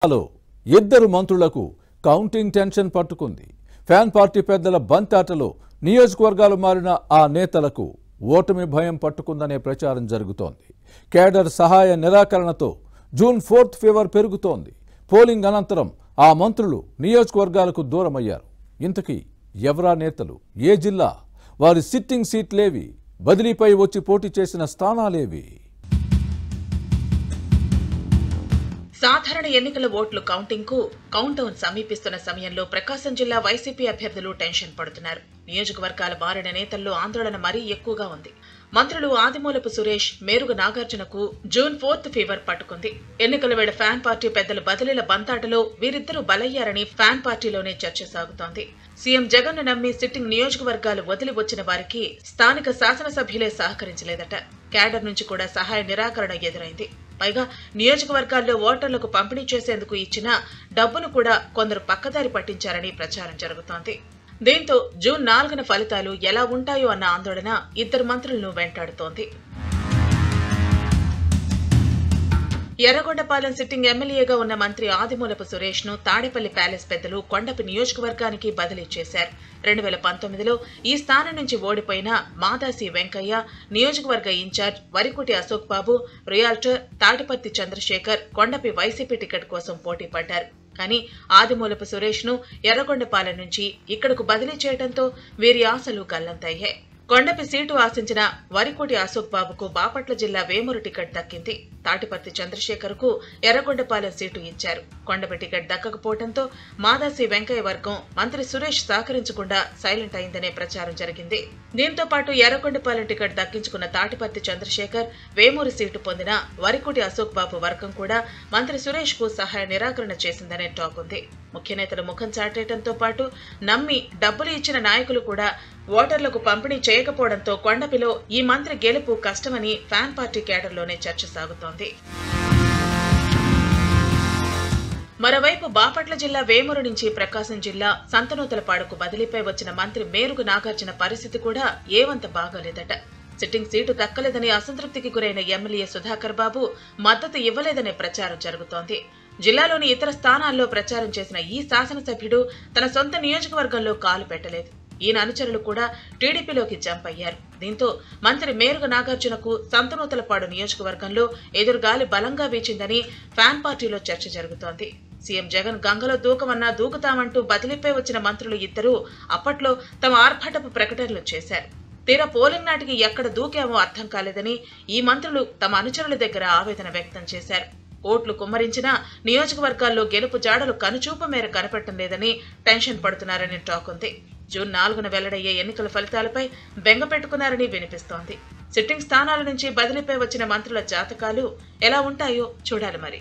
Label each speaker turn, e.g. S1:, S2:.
S1: Hello ఇద్దరు మంత్రులకు counting tension పట్టుకుంది. ఫ్యాన్ పార్టీ పెద్దల బంతాటలో నియోజకవర్గాలు మారిన ఆ నేతలకు ఓటమి భయం పట్టుకుందనే ప్రచారం జరుగుతోంది. కేడర్ సహాయ నిరాకరణతో జూన్ 4th ఫీవర్ పెరుగుతోంది. పోలింగ్ అనంతరం ఆ మంత్రులు నియోజకవర్గాలకు దూరమయ్యారు. ఇంతకీ ఎవరా నేతలు, ఏ జిల్లా, వారి సిట్టింగ్ సీట్లేవి, బదిలీపై వచ్చి పోటీ చేసిన స్థానాలేవి?
S2: సాధారణ ఎన్నికల ఓట్లు కౌంటింగ్ కు కౌంటౌన్ సమీపిస్తున్న సమయంలో ప్రకాశం జిల్లా వైసీపీ అభ్యర్థులు టెన్షన్ పడుతున్నారు. నియోజకవర్గాల మారిన నేతల్లో ఆందోళన మరీ ఎక్కువగా ఉంది. మంత్రులు ఆదిమూలపు సురేష్, మేరుగ నాగార్జునకు జూన్ 4th ఫీవర్ పట్టుకుంది. ఎన్నికల వేళ ఫ్యాన్ పార్టీ పెద్దల బదిలీల బంతాటలో వీరిద్దరూ బలయ్యారని ఫ్యాన్ పార్టీలోనే చర్చ సాగుతోంది. సీఎం జగన్ ను నమ్మి సిట్టింగ్ నియోజకవర్గాలు వదిలి వచ్చిన వారికి స్థానిక శాసనసభ్యులే సహకరించలేదట. కేడర్ నుంచి కూడా సహాయ నిరాకరణ ఎదురైంది. పైగా నియోజకవర్గాల్లో ఓటర్లకు పంపిణీ చేసేందుకు ఇచ్చిన డబ్బును కూడా కొందరు పక్కదారి పట్టించారని ప్రచారం జరుగుతోంది. దీంతో జూన్ 4న ఫలితాలు ఎలా ఉంటాయో అన్న ఆందోళన ఇద్దరు మంత్రులను వెంటాడుతోంది. ఎర్రగొండపాలెం సిట్టింగ్ ఎమ్మెల్యేగా ఉన్న మంత్రి ఆదిమూలపు సురేష్ ను తాడేపల్లి ప్యాలెస్ పెద్దలు కొండపి నియోజకవర్గానికి బదిలీ చేశారు. 2019లో ఈ స్థానం నుంచి ఓడిపోయిన మాదాసి వెంకయ్య, నియోజకవర్గ incharge Varikuti Ashok Babu, realtor Tatiparthi Chandrasekhar Kondapi YCP ticket కోసం పోటీ పడ్డారు. కానీ ఆదిమూలపు సురేష్ ను ఎర్రగొండపాలెం నుంచి ఇక్కడకు బదిలీ చేయడంతో వీరి ఆశలు గల్లంతయ్యాయి. కొండపి సీటు ఆశించిన వరికోటి అశోక్ బాబుకు బాపట్ల జిల్లా వేమూరు టికెట్ దక్కింది. తాటిపర్తి చంద్రశేఖర్ కు ఎర్రగొండపాలెం సీటు ఇచ్చారు. కొండపి టికెట్ దక్కకపోవడంతో మాదాసి వెంకయ్య వర్గం మంత్రి సురేష్ సహకరించకుండా సైలెంట్ అయిందనే ప్రచారం జరిగింది. దీంతో పాటు ఎర్రగొండపాలెం టికెట్ దక్కించుకున్న తాటిపర్తి చంద్రశేఖర్, వేమూరు సీటు పొందిన వరికోటి అశోక్ బాబు వర్గం కూడా మంత్రి సురేష్ కు సహాయ నిరాకరణ చేసిందనే టాక్ ఉంది. ముఖ్య నేతలు ముఖం చాటేయడంతో పాటు నమ్మి డబ్బులు ఇచ్చిన నాయకులు కూడా ఓటర్లకు పంపిణీ చేయకపోవడంతో కొండపిలో ఈ మంత్రి గెలుపు కష్టమని ఫ్యాన్ పార్టీ కేడర్లోనే చర్చ సాగుతోంది. మరోవైపు బాపట్ల జిల్లా వేమూరు నుంచి ప్రకాశం జిల్లా సంతనూతలపాడుకు బదిలీపై వచ్చిన మంత్రి మేరుగ నాగార్జున పరిస్థితి కూడా ఏవంత బాగాలేదట. సిట్టింగ్ సీటు దక్కలేదని అసంతృప్తికి గురైన ఎమ్మెల్యే సుధాకర్ బాబు మద్దతు ఇవ్వలేదనే ప్రచారం జరుగుతోంది. జిల్లాలోని ఇతర స్థానాల్లో ప్రచారం చేసిన ఈ శాసనసభ్యుడు తన సొంత నియోజకవర్గంలో కాలు పెట్టలేదు. ఈయన అనుచరులు కూడా టీడీపీలోకి జంప్ అయ్యారు. దీంతో మంత్రి మేరుగ నాగార్జునకు సంతనూతలపాడు నియోజకవర్గంలో ఎదురుగాలి బలంగా వీచిందని ఫ్యాన్ పార్టీలో చర్చ జరుగుతోంది. సీఎం జగన్ గంగలో దూకమన్నా దూకుతామంటూ బదిలీపై వచ్చిన మంత్రులు ఇద్దరూ అప్పట్లో తమ ఆర్భాటపు ప్రకటనలు చేశారు. తీరా పోలింగ్ నాటికి ఎక్కడ దూకామో అర్థం కాలేదని ఈ మంత్రులు తమ అనుచరుల దగ్గర ఆవేదన వ్యక్తం చేశారు. ఓట్లు కుమ్మరించినా నియోజకవర్గాల్లో గెలుపు జాడలు కనుచూపు మేర కనపడటం లేదని టెన్షన్ పడుతున్నారని టాక్ ఉంది. జూన్ 4న వెల్లడయ్యే ఎన్నికల ఫలితాలపై బెంగ పెట్టుకున్నారని వినిపిస్తోంది. సిట్టింగ్ స్థానాల నుంచి బదిలీపై వచ్చిన మంత్రుల జాతకాలు ఎలా ఉంటాయో చూడాలి మరి.